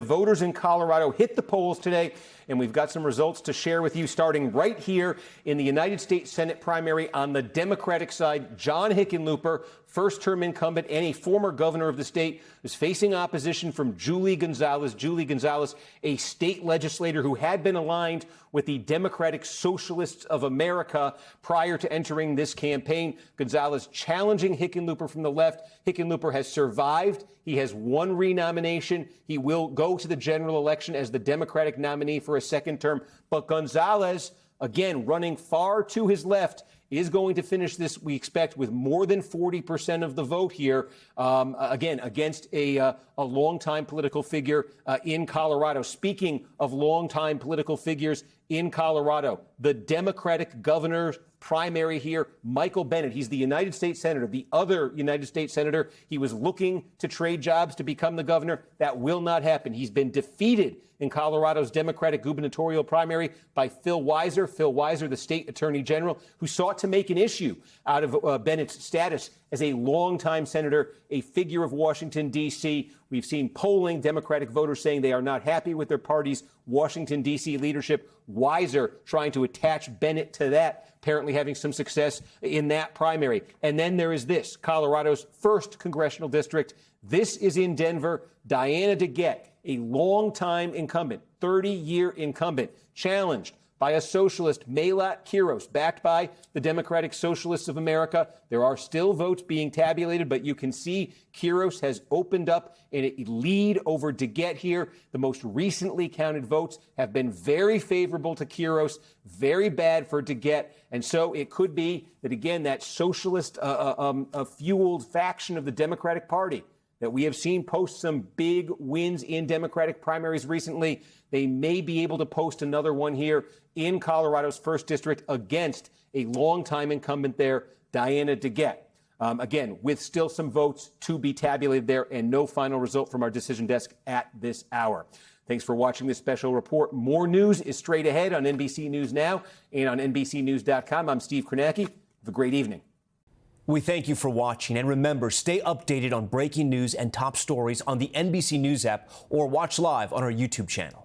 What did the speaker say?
Voters in Colorado hit the polls today, and we've got some results to share with you starting right here in the United States Senate primary on the Democratic side. John Hickenlooper, first-term incumbent and a former governor of the state, is facing opposition from Julie Gonzalez. Julie Gonzalez, a state legislator who had been aligned with the Democratic Socialists of America prior to entering this campaign. Gonzalez challenging Hickenlooper from the left. Hickenlooper has survived. He has won renomination. He will go to the general election as the Democratic nominee for a second term. But Gonzalez, again, running far to his left, is going to finish this, we expect, with more than 40% of the vote here, again, against a longtime political figure in Colorado. Speaking of longtime political figures in Colorado, the Democratic governor's primary here, Michael Bennet. He's the United States Senator, the other United States Senator. He was looking to trade jobs to become the governor. That will not happen. He's been defeated in Colorado's Democratic gubernatorial primary by Phil Weiser. Phil Weiser, the state attorney general, who sought to make an issue out of Bennett's status as a longtime senator, a figure of Washington, D.C. We've seen polling, Democratic voters saying they are not happy with their party's Washington, D.C. leadership. Weiser trying to attach Bennett to that, apparently having some success in that primary. And then there is this, Colorado's first congressional district. This is in Denver. Diana DeGette, a longtime incumbent, 30-year incumbent, challenged by a socialist, Malat Quiros, backed by the Democratic Socialists of America. There are still votes being tabulated, but you can see Quiros has opened up a lead over DeGette here. The most recently counted votes have been very favorable to Quiros, very bad for DeGette. And so it could be that, again, that socialist fueled faction of the Democratic Party that we have seen post some big wins in Democratic primaries recently, they may be able to post another one here in Colorado's first district against a longtime incumbent there, Diana DeGette. Again, with still some votes to be tabulated there and no final result from our decision desk at this hour. Thanks for watching this special report. More news is straight ahead on NBC News Now and on NBCNews.com. I'm Steve Kornacki. Have a great evening. We thank you for watching, and remember, stay updated on breaking news and top stories on the NBC News app or watch live on our YouTube channel.